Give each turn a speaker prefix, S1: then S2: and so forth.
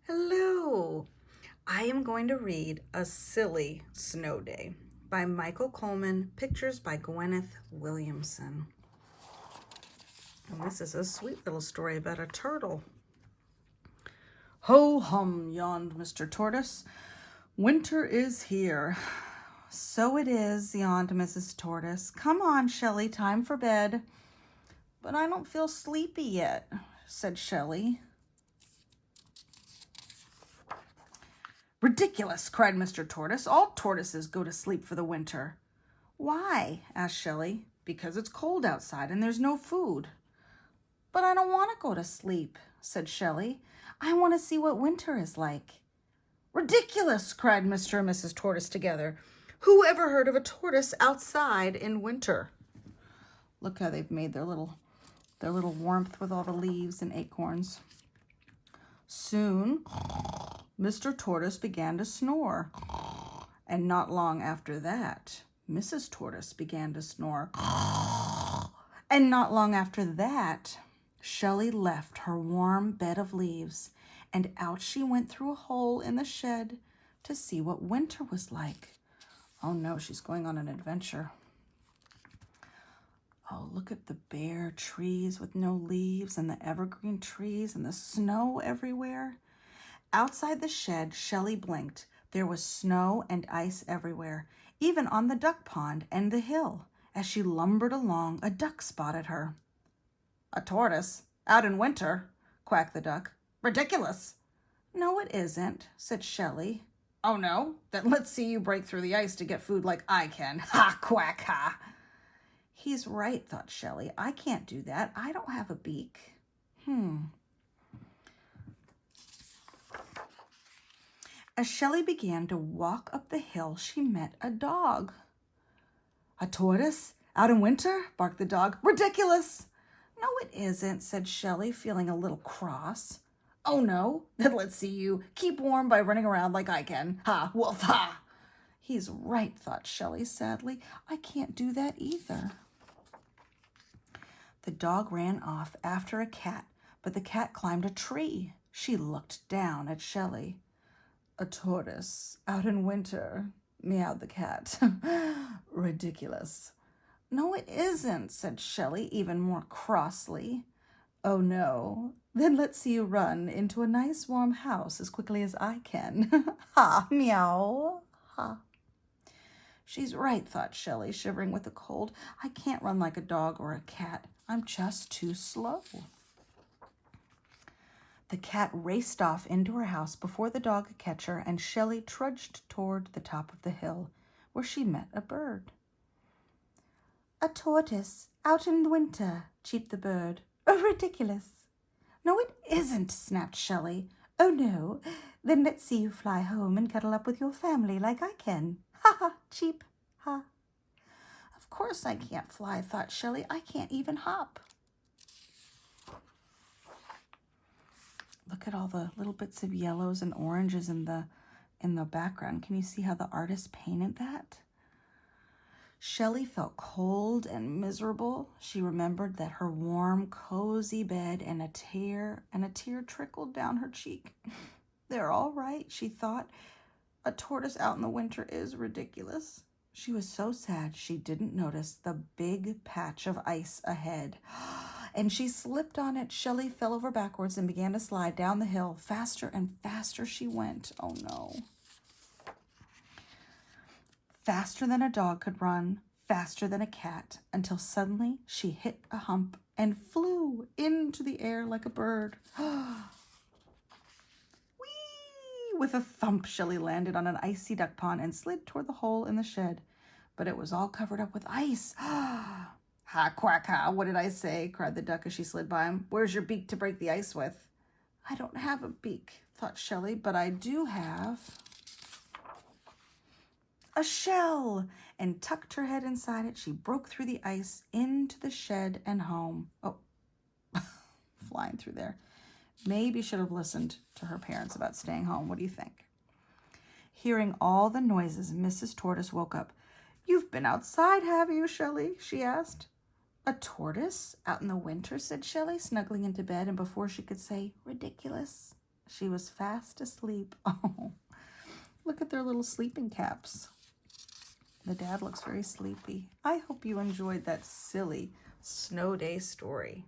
S1: Hello. I am going to read A Silly Snow Day by Michael Coleman, pictures by Gwyneth Williamson. And this is a sweet little story about a turtle. Ho hum, yawned Mr. Tortoise. Winter is here. So it is, yawned Mrs. Tortoise. Come on, Shelley, time for bed. But I don't feel sleepy yet, said Shelley. Ridiculous, cried Mr. Tortoise. All tortoises go to sleep for the winter. Why? Asked Shelley. Because it's cold outside and there's no food. But I don't want to go to sleep, said Shelley. I want to see what winter is like. Ridiculous, cried Mr. and Mrs. Tortoise together. Who ever heard of a tortoise outside in winter? Look how they've made their little warmth with all the leaves and acorns. Soon, Mr. Tortoise began to snore. And not long after that, Mrs. Tortoise began to snore. And not long after that, Shelley left her warm bed of leaves, and out she went through a hole in the shed to see what winter was like. Oh no, she's going on an adventure. Oh, look at the bare trees with no leaves and the evergreen trees and the snow everywhere. Outside the shed, Shelley blinked. There was snow and ice everywhere, even on the duck pond and the hill. As she lumbered along, a duck spotted her. A tortoise? Out in winter? Quacked the duck. Ridiculous. No, it isn't, said Shelley. Oh, no? Then let's see you break through the ice to get food like I can. Ha, quack, ha. He's right, thought Shelley. I can't do that. I don't have a beak. As Shelley began to walk up the hill, she met a dog. A tortoise? Out in winter? Barked the dog. Ridiculous! No, it isn't, said Shelley, feeling a little cross. Oh, no? Then let's see you keep warm by running around like I can. Ha, wolf, ha! He's right, thought Shelley sadly. I can't do that either. The dog ran off after a cat, but the cat climbed a tree. She looked down at Shelley. A tortoise out in winter, meowed the cat. Ridiculous. No, it isn't, said Shelley, even more crossly. Oh, no. Then let's see you run into a nice warm house as quickly as I can. Ha, meow, ha. She's right, thought Shelley, shivering with the cold. I can't run like a dog or a cat. I'm just too slow. The cat raced off into her house before the dog could catch her, and Shelley trudged toward the top of the hill, where she met a bird. A tortoise out in winter, cheeped the bird. Oh, ridiculous. No, it isn't, snapped Shelley. Oh, no. Then let's see you fly home and cuddle up with your family like I can. Ha ha, cheep, ha. Of course I can't fly, thought Shelley. I can't even hop. Look at all the little bits of yellows and oranges in the background. Can you see how the artist painted that? Shelley felt cold and miserable. She remembered that her warm, cozy bed and a tear trickled down her cheek. They're all right, she thought. A tortoise out in the winter is ridiculous. She was so sad she didn't notice the big patch of ice ahead. And she slipped on it. Shelley fell over backwards and began to slide down the hill. Faster and faster she went. Oh, no. Faster than a dog could run, faster than a cat, until suddenly she hit a hump and flew into the air like a bird. Whee! With a thump, Shelley landed on an icy duck pond and slid toward the hole in the shed. But it was all covered up with ice. Ha, quack, ha, what did I say? Cried the duck as she slid by him. Where's your beak to break the ice with? I don't have a beak, thought Shelley, but I do have a shell, and tucked her head inside it. She broke through the ice into the shed and home. Oh, flying through there. Maybe should have listened to her parents about staying home. What do you think? Hearing all the noises, Mrs. Tortoise woke up. You've been outside, have you, Shelley? She asked. A tortoise out in the winter, said Shelley, snuggling into bed, and before she could say ridiculous, She was fast asleep. Oh, look at their little sleeping caps. The dad looks very sleepy. I hope you enjoyed that silly snow day story.